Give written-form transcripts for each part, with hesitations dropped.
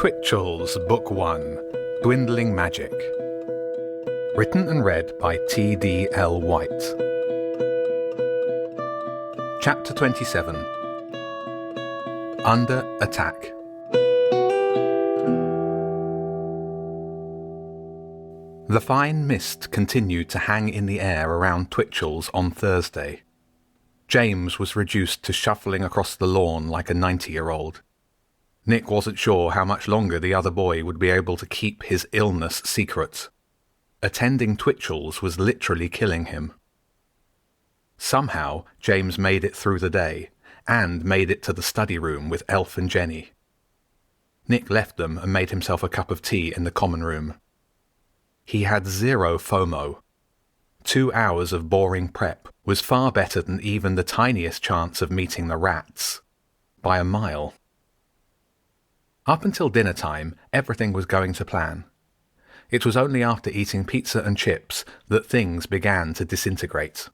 Twitchell's Book 1, Dwindling Magic. Written and read by T.D.L. White. Chapter 27. Under Attack. The fine mist continued to hang in the air around Twitchell's on Thursday. James was reduced to shuffling across the lawn like a 90-year-old. Nick wasn't sure how much longer the other boy would be able to keep his illness secret. Attending Twitchell's was literally killing him. Somehow, James made it through the day, and made it to the study room with Elf and Jenny. Nick left them and made himself a cup of tea in the common room. He had zero FOMO. 2 hours of boring prep was far better than even the tiniest chance of meeting the rats. By a mile. Up until dinner time, everything was going to plan. It was only after eating pizza and chips that things began to disintegrate.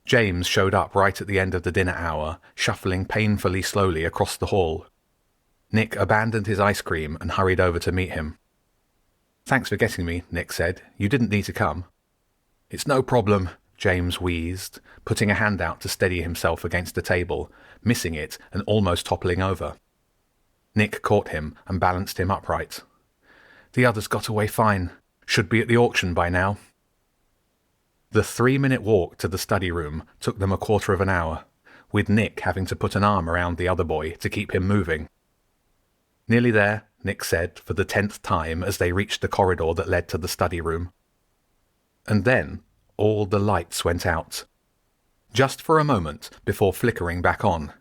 James showed up right at the end of the dinner hour, shuffling painfully slowly across the hall. Nick abandoned his ice cream and hurried over to meet him. "Thanks for getting me," Nick said. "You didn't need to come." "It's no problem," James wheezed, putting a hand out to steady himself against a table, missing it and almost toppling over. Nick caught him and balanced him upright. "The others got away fine. Should be at the auction by now." The 3-minute walk to the study room took them a quarter of an hour, with Nick having to put an arm around the other boy to keep him moving. "Nearly there," Nick said for the 10th time as they reached the corridor that led to the study room. And then all the lights went out. Just for a moment before flickering back on.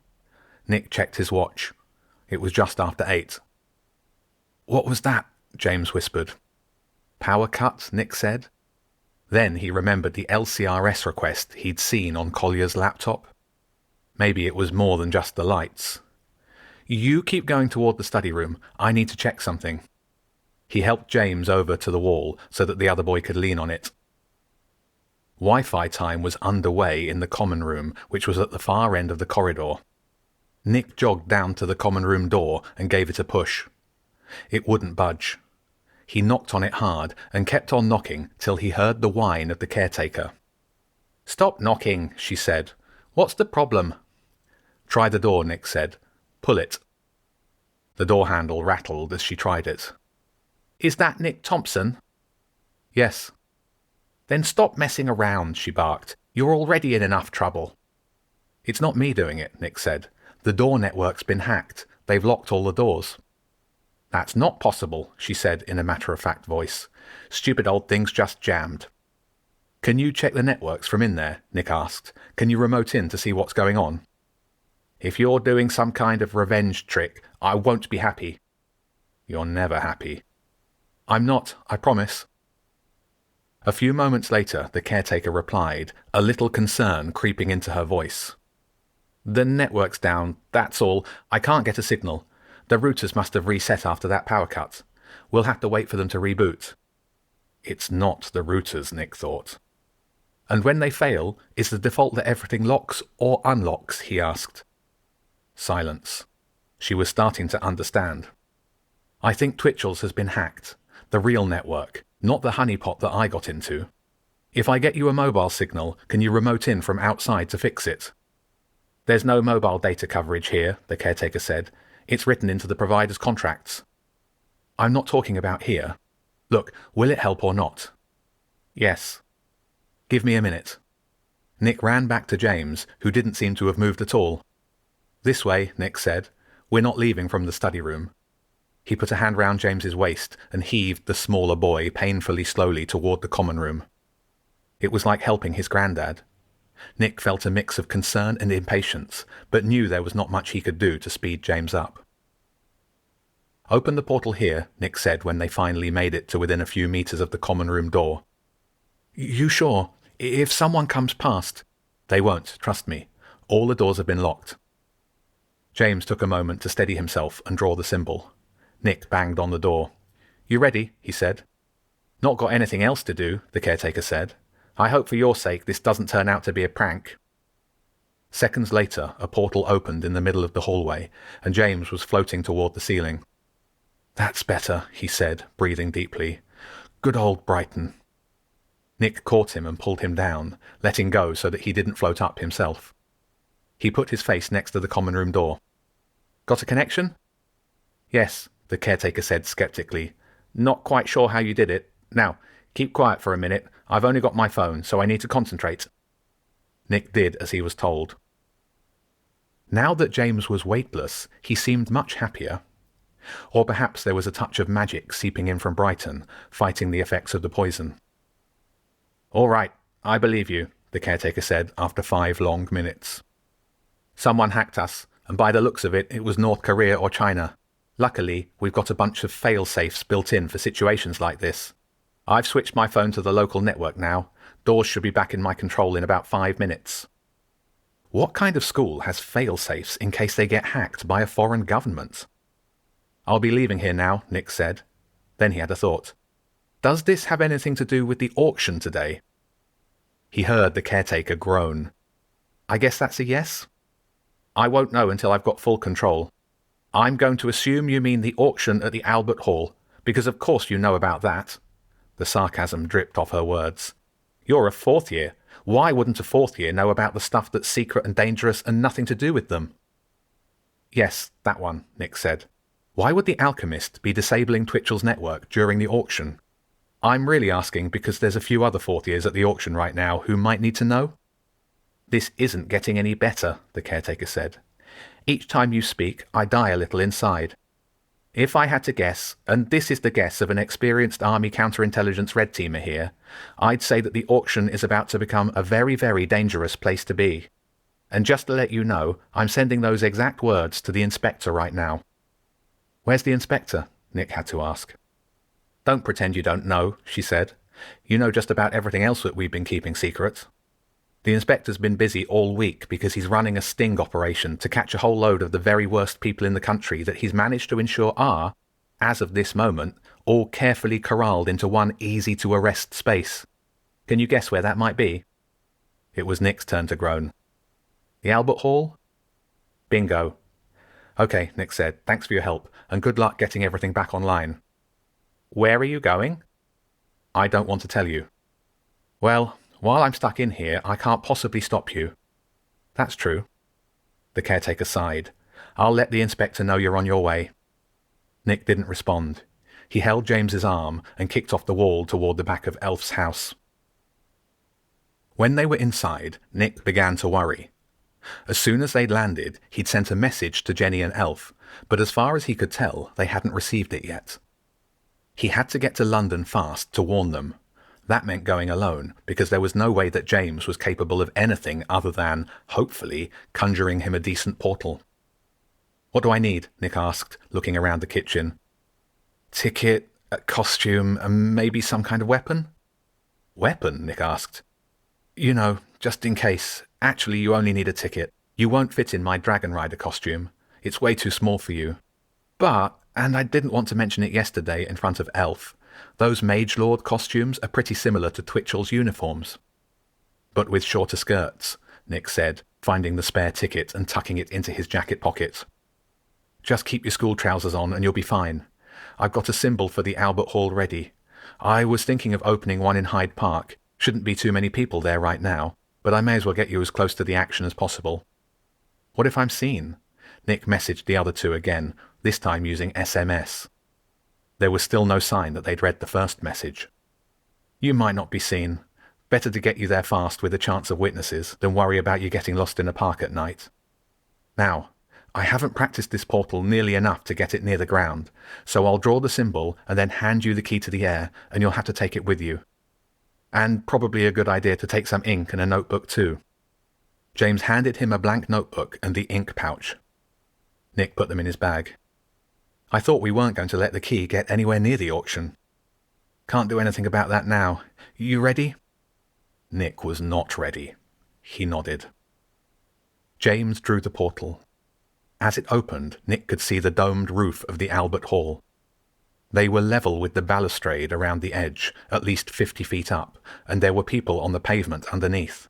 Nick checked his watch. It was just after 8. "What was that?" James whispered. "Power cut," Nick said. Then he remembered the LCRS request he'd seen on Collier's laptop. Maybe it was more than just the lights. "You keep going toward the study room. I need to check something." He helped James over to the wall so that the other boy could lean on it. Wi-Fi time was underway in the common room, which was at the far end of the corridor. Nick jogged down to the common room door and gave it a push. It wouldn't budge. He knocked on it hard and kept on knocking till he heard the whine of the caretaker. "Stop knocking," she said. "What's the problem?" "Try the door," Nick said. "Pull it." The door handle rattled as she tried it. "Is that Nick Thompson?" "Yes." "Then stop messing around," she barked. "You're already in enough trouble." "It's not me doing it," Nick said. "The door network's been hacked. They've locked all the doors." "That's not possible," she said in a matter-of-fact voice. "Stupid old thing's just jammed." "Can you check the networks from in there?" Nick asked. "Can you remote in to see what's going on?" "If you're doing some kind of revenge trick, I won't be happy." "You're never happy." "I'm not, I promise." A few moments later, the caretaker replied, a little concern creeping into her voice. "The network's down, that's all. I can't get a signal. The routers must have reset after that power cut. We'll have to wait for them to reboot." It's not the routers, Nick thought. "And when they fail, is the default that everything locks or unlocks?" he asked. Silence. She was starting to understand. "I think Twitchell's has been hacked. The real network, not the honeypot that I got into. If I get you a mobile signal, can you remote in from outside to fix it?" "There's no mobile data coverage here," the caretaker said. "It's written into the provider's contracts." "I'm not talking about here. Look, will it help or not?" "Yes." "Give me a minute." Nick ran back to James, who didn't seem to have moved at all. "This way," Nick said. "We're not leaving from the study room." He put a hand round James's waist and heaved the smaller boy painfully slowly toward the common room. It was like helping his granddad. Nick felt a mix of concern and impatience, but knew there was not much he could do to speed James up. "Open the portal here," Nick said when they finally made it to within a few meters of the common room door. "You sure? If someone comes past—" "They won't, trust me. All the doors have been locked." James took a moment to steady himself and draw the symbol. Nick banged on the door. "You ready?" he said. "Not got anything else to do," the caretaker said. "I hope for your sake this doesn't turn out to be a prank." Seconds later, a portal opened in the middle of the hallway, and James was floating toward the ceiling. "That's better," he said, breathing deeply. "Good old Brighton." Nick caught him and pulled him down, letting go so that he didn't float up himself. He put his face next to the common room door. "Got a connection?" "Yes," the caretaker said skeptically. "Not quite sure how you did it. Now, keep quiet for a minute. I've only got my phone, so I need to concentrate." Nick did as he was told. Now that James was weightless, he seemed much happier. Or perhaps there was a touch of magic seeping in from Brighton, fighting the effects of the poison. "All right, I believe you," the caretaker said after 5 long minutes. "Someone hacked us, and by the looks of it, it was North Korea or China. Luckily, we've got a bunch of fail-safes built in for situations like this. I've switched my phone to the local network now. Doors should be back in my control in about 5 minutes. What kind of school has fail-safes in case they get hacked by a foreign government? "I'll be leaving here now," Nick said. Then he had a thought. "Does this have anything to do with the auction today?" He heard the caretaker groan. "I guess that's a yes?" "I won't know until I've got full control. I'm going to assume you mean the auction at the Albert Hall, because of course you know about that." The sarcasm dripped off her words. "You're a 4th year. Why wouldn't a 4th year know about the stuff that's secret and dangerous and nothing to do with them?" "Yes, that one," Nick said. "Why would the alchemist be disabling Twitchell's network during the auction? I'm really asking because there's a few other 4th years at the auction right now who might need to know." "This isn't getting any better," the caretaker said. "Each time you speak, I die a little inside. If I had to guess, and this is the guess of an experienced Army counterintelligence red teamer here, I'd say that the auction is about to become a very, very dangerous place to be. And just to let you know, I'm sending those exact words to the inspector right now." "Where's the inspector?" Nick had to ask. "Don't pretend you don't know," she said. "You know just about everything else that we've been keeping secret. The inspector's been busy all week because he's running a sting operation to catch a whole load of the very worst people in the country that he's managed to ensure are, as of this moment, all carefully corralled into one easy-to-arrest space. Can you guess where that might be?" It was Nick's turn to groan. "The Albert Hall?" "Bingo." "Okay," Nick said. "Thanks for your help, and good luck getting everything back online." "Where are you going?" "I don't want to tell you." "Well, while I'm stuck in here, I can't possibly stop you." "That's true." The caretaker sighed. "I'll let the inspector know you're on your way." Nick didn't respond. He held James's arm and kicked off the wall toward the back of Elf's house. When they were inside, Nick began to worry. As soon as they'd landed, he'd sent a message to Jenny and Elf, but as far as he could tell, they hadn't received it yet. He had to get to London fast to warn them. That meant going alone, because there was no way that James was capable of anything other than, hopefully, conjuring him a decent portal. "What do I need?" Nick asked, looking around the kitchen. "Ticket, a costume, and maybe some kind of weapon?" "Weapon?" Nick asked. "You know, just in case. Actually, you only need a ticket. You won't fit in my Dragon Rider costume. It's way too small for you. But, and I didn't want to mention it yesterday in front of Elf, those Mage Lord costumes are pretty similar to Twitchell's uniforms." "But with shorter skirts," Nick said, finding the spare ticket and tucking it into his jacket pocket. "Just keep your school trousers on and you'll be fine. I've got a symbol for the Albert Hall ready. I was thinking of opening one in Hyde Park. Shouldn't be too many people there right now, but I may as well get you as close to the action as possible." "What if I'm seen?" Nick messaged the other two again, this time using SMS. There was still no sign that they'd read the first message. "You might not be seen. Better to get you there fast with a chance of witnesses than worry about you getting lost in a park at night. Now, I haven't practiced this portal nearly enough to get it near the ground, so I'll draw the symbol and then hand you the key to the air, and you'll have to take it with you. And probably a good idea to take some ink and a notebook too." James handed him a blank notebook and the ink pouch. Nick put them in his bag. "I thought we weren't going to let the key get anywhere near the auction." "Can't do anything about that now. You ready?" Nick was not ready. He nodded. James drew the portal. As it opened, Nick could see the domed roof of the Albert Hall. They were level with the balustrade around the edge, at least 50 feet up, and there were people on the pavement underneath.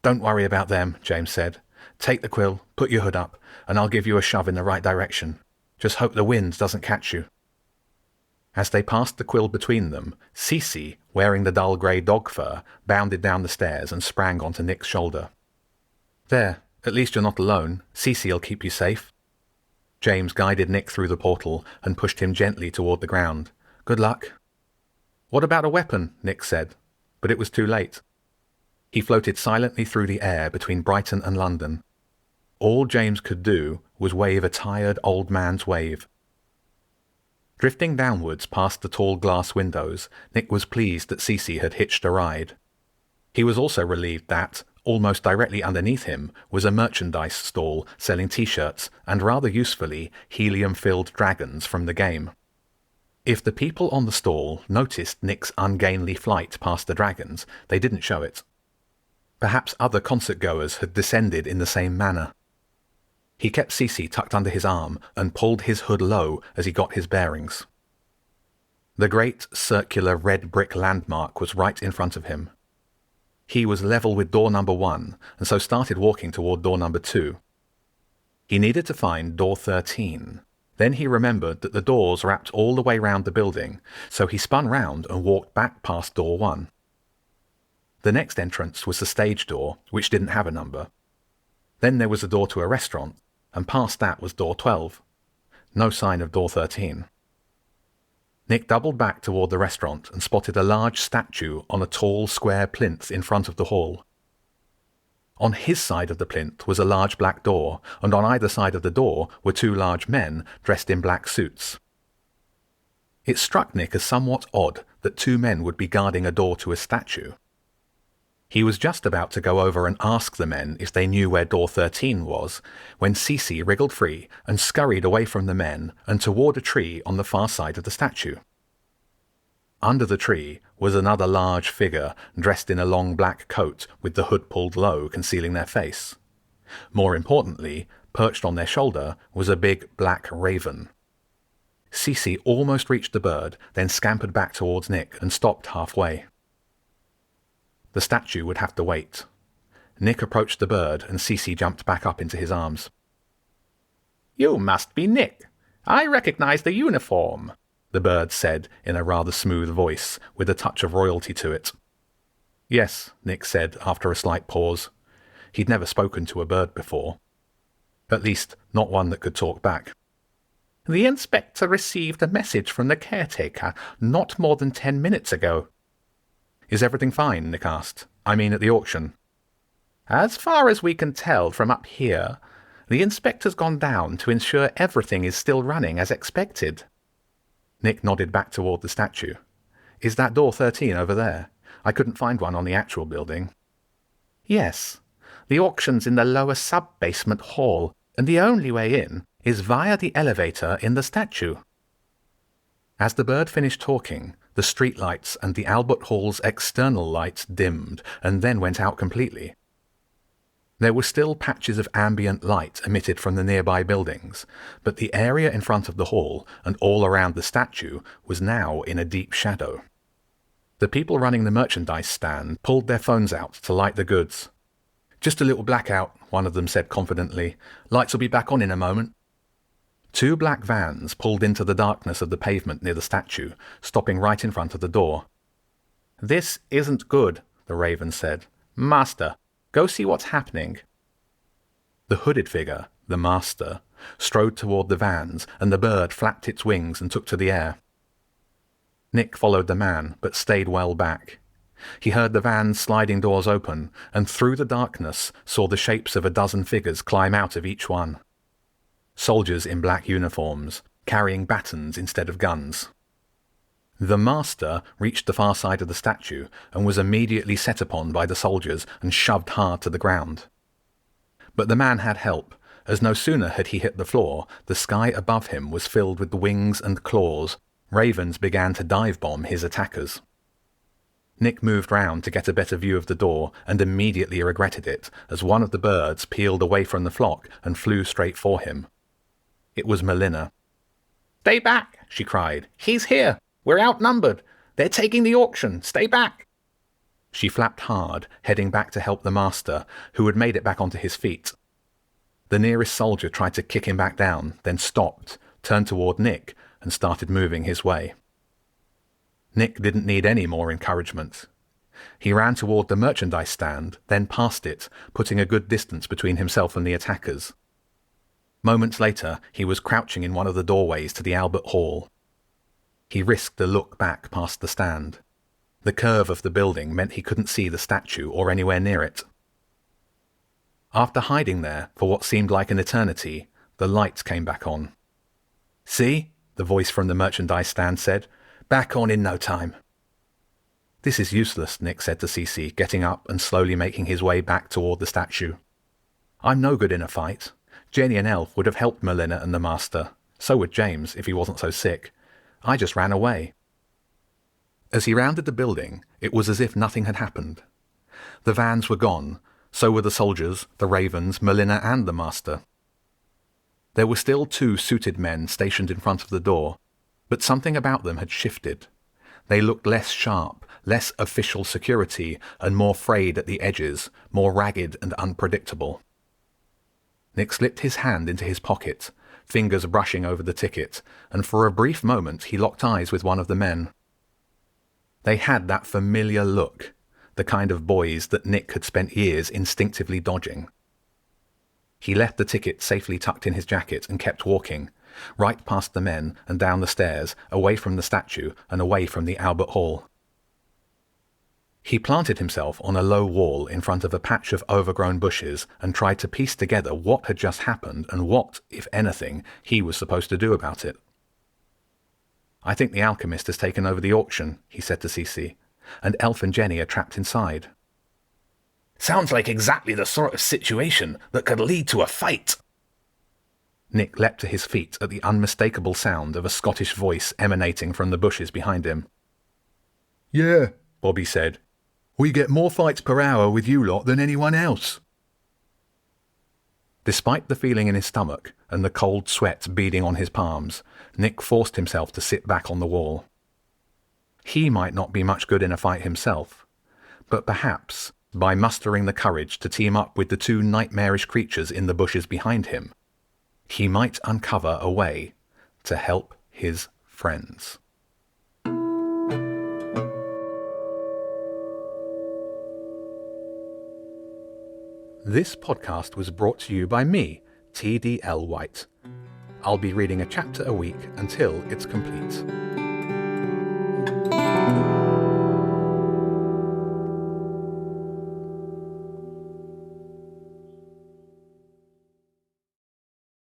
"Don't worry about them," James said. "Take the quill, put your hood up, and I'll give you a shove in the right direction. Just hope the wind doesn't catch you. As they passed the quill between them, Cece, wearing the dull grey dog fur, bounded down the stairs and sprang onto Nick's shoulder. There, at least you're not alone. Cece'll keep you safe. James guided Nick through the portal and pushed him gently toward the ground. Good luck. What about a weapon? Nick said, but it was too late. He floated silently through the air between Brighton and London. All James could do was wave a tired old man's wave. Drifting downwards past the tall glass windows, Nick was pleased that Cece had hitched a ride. He was also relieved that, almost directly underneath him, was a merchandise stall selling T-shirts and, rather usefully, helium-filled dragons from the game. If the people on the stall noticed Nick's ungainly flight past the dragons, they didn't show it. Perhaps other concert-goers had descended in the same manner. He kept Cece tucked under his arm and pulled his hood low as he got his bearings. The great, circular red brick landmark was right in front of him. He was level with door number 1, and so started walking toward door number 2. He needed to find door 13. Then he remembered that the doors wrapped all the way round the building, so he spun round and walked back past door 1. The next entrance was the stage door, which didn't have a number. Then there was a door to a restaurant, and past that was door 12. No sign of door 13. Nick doubled back toward the restaurant and spotted a large statue on a tall square plinth in front of the hall. On his side of the plinth was a large black door, and on either side of the door were 2 large men dressed in black suits. It struck Nick as somewhat odd that 2 men would be guarding a door to a statue. He was just about to go over and ask the men if they knew where door 13 was, when Cece wriggled free and scurried away from the men and toward a tree on the far side of the statue. Under the tree was another large figure dressed in a long black coat with the hood pulled low, concealing their face. More importantly, perched on their shoulder was a big black raven. Cece almost reached the bird, then scampered back towards Nick and stopped halfway. The statue would have to wait. Nick approached the bird and Cece jumped back up into his arms. "You must be Nick. I recognize the uniform," the bird said in a rather smooth voice, with a touch of royalty to it. "Yes," Nick said after a slight pause. He'd never spoken to a bird before. At least, not one that could talk back. "The inspector received a message from the caretaker not more than 10 minutes ago." "Is everything fine?" Nick asked. "I mean at the auction." "As far as we can tell from up here, the inspector's gone down to ensure everything is still running as expected." Nick nodded back toward the statue. "Is that door 13 over there? I couldn't find one on the actual building." "Yes. The auction's in the lower sub-basement hall, and the only way in is via the elevator in the statue." As the bird finished talking, the streetlights and the Albert Hall's external lights dimmed and then went out completely. There were still patches of ambient light emitted from the nearby buildings, but the area in front of the hall and all around the statue was now in a deep shadow. The people running the merchandise stand pulled their phones out to light the goods. "Just a little blackout," one of them said confidently. "Lights will be back on in a moment." 2 black vans pulled into the darkness of the pavement near the statue, stopping right in front of the door. "This isn't good," the raven said. "Master, go see what's happening." The hooded figure, the master, strode toward the vans, and the bird flapped its wings and took to the air. Nick followed the man, but stayed well back. He heard the van's sliding doors open, and through the darkness saw the shapes of a dozen figures climb out of each one. Soldiers in black uniforms, carrying batons instead of guns. The master reached the far side of the statue and was immediately set upon by the soldiers and shoved hard to the ground. But the man had help, as no sooner had he hit the floor, the sky above him was filled with wings and claws. Ravens began to dive-bomb his attackers. Nick moved round to get a better view of the door and immediately regretted it, as one of the birds peeled away from the flock and flew straight for him. It was Melina. "Stay back!" she cried. "He's here! We're outnumbered! They're taking the auction! Stay back!" She flapped hard, heading back to help the master, who had made it back onto his feet. The nearest soldier tried to kick him back down, then stopped, turned toward Nick and started moving his way. Nick didn't need any more encouragement. He ran toward the merchandise stand, then past it, putting a good distance between himself and the attackers. Moments later, he was crouching in one of the doorways to the Albert Hall. He risked a look back past the stand. The curve of the building meant he couldn't see the statue or anywhere near it. After hiding there for what seemed like an eternity, the lights came back on. "See?" the voice from the merchandise stand said. "Back on in no time." "This is useless," Nick said to Cece, getting up and slowly making his way back toward the statue. "I'm no good in a fight. Jenny and Elf would have helped Melina and the Master. So would James, if he wasn't so sick. I just ran away." As he rounded the building, it was as if nothing had happened. The vans were gone, so were the soldiers, the Ravens, Melina and the Master. There were still 2 suited men stationed in front of the door, but something about them had shifted. They looked less sharp, less official security, and more frayed at the edges, more ragged and unpredictable. Nick slipped his hand into his pocket, fingers brushing over the ticket, and for a brief moment he locked eyes with one of the men. They had that familiar look, the kind of boys that Nick had spent years instinctively dodging. He left the ticket safely tucked in his jacket and kept walking, right past the men and down the stairs, away from the statue and away from the Albert Hall. He planted himself on a low wall in front of a patch of overgrown bushes and tried to piece together what had just happened and what, if anything, he was supposed to do about it. "I think the alchemist has taken over the auction," he said to Cece, "and Elf and Jenny are trapped inside." "Sounds like exactly the sort of situation that could lead to a fight." Nick leapt to his feet at the unmistakable sound of a Scottish voice emanating from the bushes behind him. "Yeah," Bobby said. "We get more fights per hour with you lot than anyone else." Despite the feeling in his stomach and the cold sweat beading on his palms, Nick forced himself to sit back on the wall. He might not be much good in a fight himself, but perhaps, by mustering the courage to team up with the 2 nightmarish creatures in the bushes behind him, he might uncover a way to help his friends. This podcast was brought to you by me, TDL White. I'll be reading a chapter a week until it's complete.